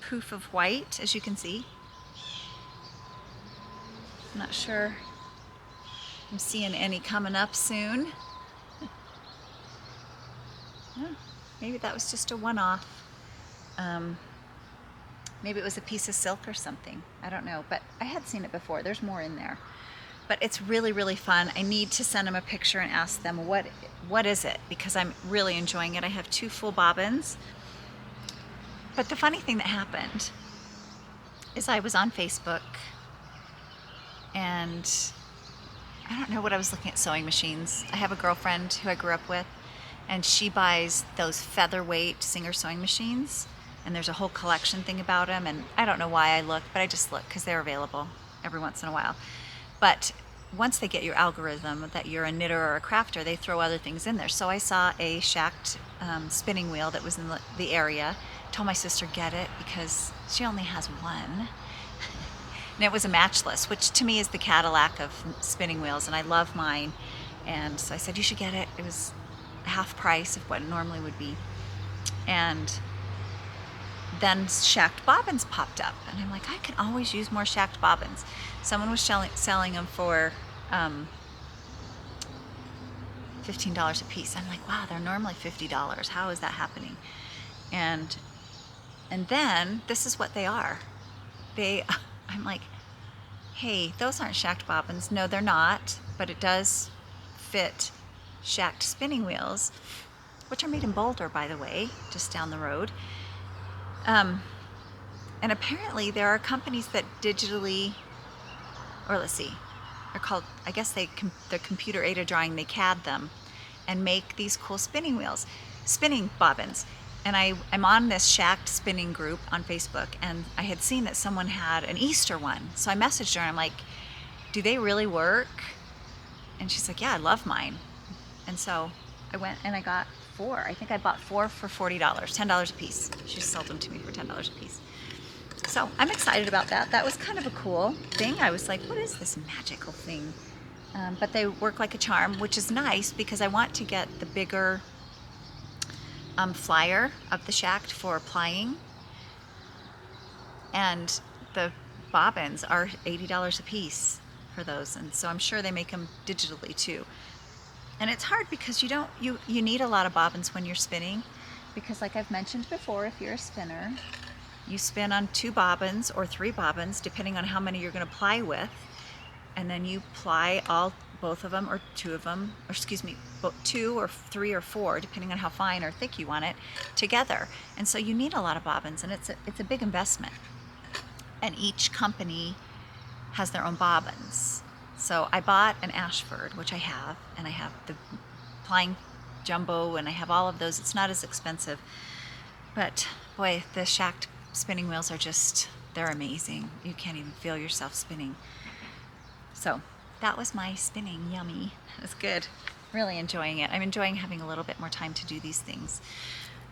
poof of white, as you can see. I'm not sure I'm seeing any coming up soon. Oh, maybe that was just a one-off. Maybe it was a piece of silk or something. I don't know, but I had seen it before. There's more in there. But it's really, really fun. I need to send them a picture and ask them what is it, because I'm really enjoying it. I have 2 full bobbins. But the funny thing that happened is I was on Facebook, and I don't know what I was looking at, sewing machines. I have a girlfriend who I grew up with, and she buys those featherweight Singer sewing machines, and there's a whole collection thing about them, and I don't know why I looked, but I just look because they're available every once in a while. But once they get your algorithm that you're a knitter or a crafter, they throw other things in there. So I saw a shacked spinning wheel that was in the area. Told my sister get it because she only has one. And it was a matchless, which to me is the Cadillac of spinning wheels, and I love mine. And so I said, you should get it. It was half price of what it normally would be. And then shacked bobbins popped up, and I'm like, I can always use more shacked bobbins. Someone was selling them for $15 a piece. I'm like, wow, they're normally $50. How is that happening? And then this is what they are. I'm like, hey, those aren't shacked bobbins. No, they're not, but it does fit shacked spinning wheels, which are made in Boulder, by the way, just down the road. And apparently there are companies that digitally, or let's see, they're called, I guess they're computer aided drawing, they CAD them and make these cool spinning wheels, spinning bobbins. And I'm on this shacked spinning group on Facebook, and I had seen that someone had an Easter one. So I messaged her and I'm like, do they really work? And she's like, yeah, I love mine. And so I went and I got 4. I think I bought 4 for $40, $10 a piece. She sold them to me for $10 a piece. So I'm excited about that. That was kind of a cool thing. I was like, what is this magical thing? But they work like a charm, which is nice because I want to get the bigger flyer of the shaft for plying. And the bobbins are $80 a piece for those. And so I'm sure they make them digitally too. And it's hard because you need a lot of bobbins when you're spinning, because like I've mentioned before, if you're a spinner, you spin on 2 bobbins or 3 bobbins, depending on how many you're going to ply with, and then you ply both of them or 2 of them, or excuse me, 2 or 3 or 4, depending on how fine or thick you want it, together. And so you need a lot of bobbins, and it's a big investment. And each company has their own bobbins. So I bought an Ashford, which I have, and I have the plying jumbo, and I have all of those. It's not as expensive, but boy, the shaft spinning wheels are they're amazing. You can't even feel yourself spinning. So that was my spinning. Yummy. It was good. Really enjoying it. I'm enjoying having a little bit more time to do these things.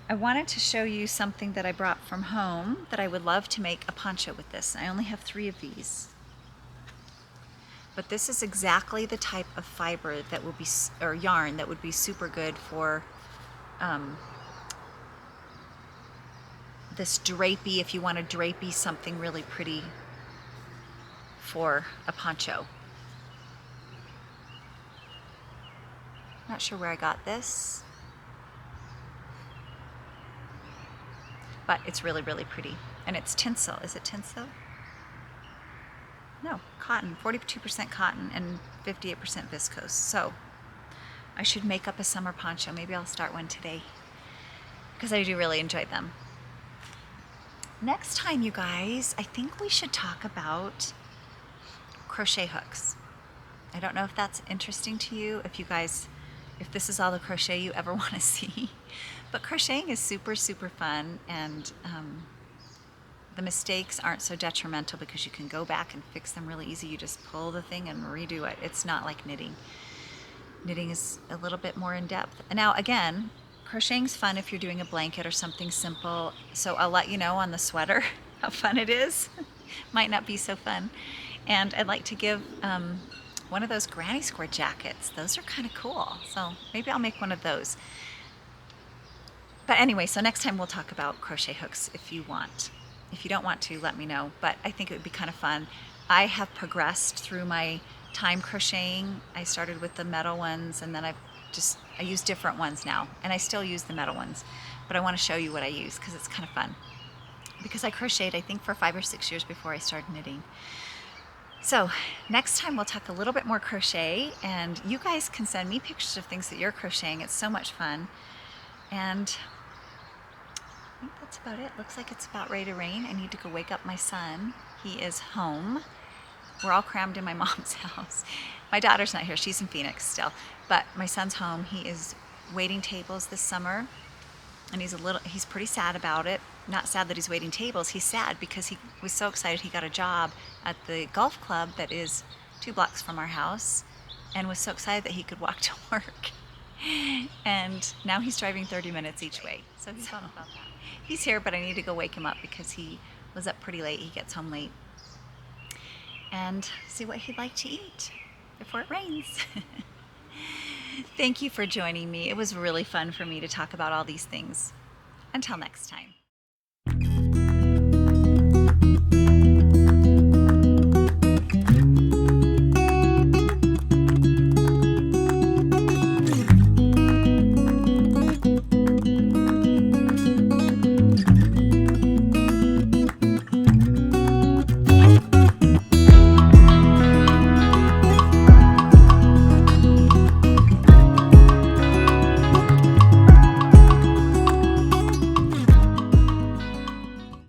I wanted to show you something that I brought from home that I would love to make a poncho with this. I only have 3 of these. But this is exactly the type of fiber that will be, or yarn, that would be super good for this drapey, if you want to drapey something really pretty for a poncho. Not sure where I got this, but it's really, really pretty. And it's tinsel. Is it tinsel? No, cotton. 42% cotton and 58% viscose. So I should make up a summer poncho. Maybe I'll start one today because I do really enjoy them. Next time, you guys, I think we should talk about crochet hooks. I don't know if that's interesting to you, if this is all the crochet you ever want to see. But crocheting is super, super fun, and the mistakes aren't so detrimental because you can go back and fix them really easy. You just pull the thing and redo it. It's not like knitting. Knitting is a little bit more in depth. Now, again, crocheting's fun if you're doing a blanket or something simple. So I'll let you know on the sweater how fun it is. Might not be so fun. And I'd like to give one of those granny square jackets. Those are kind of cool. So maybe I'll make one of those. But anyway, so next time we'll talk about crochet hooks if you want. If you don't want to, let me know. But I think it would be kind of fun. I have progressed through my time crocheting. I started with the metal ones, and then I use different ones now, and I still use the metal ones, but I want to show you what I use because it's kind of fun. Because I crocheted, I think, for 5 or 6 years before I started knitting. So next time we'll talk a little bit more crochet, and you guys can send me pictures of things that you're crocheting. It's so much fun. And I think that's about it. Looks like it's about ready to rain. I need to go wake up my son. He is home. We're all crammed in my mom's house. My daughter's not here. She's in Phoenix still. But my son's home. He is waiting tables this summer. And he's pretty sad about it. Not sad that he's waiting tables. He's sad because he was so excited he got a job at the golf club that is 2 blocks from our house, and was so excited that he could walk to work. And now he's driving 30 minutes each way. So he's bummed about that. He's here, but I need to go wake him up because he was up pretty late. He gets home late. And see what he'd like to eat before it rains. Thank you for joining me. It was really fun for me to talk about all these things. Until next time.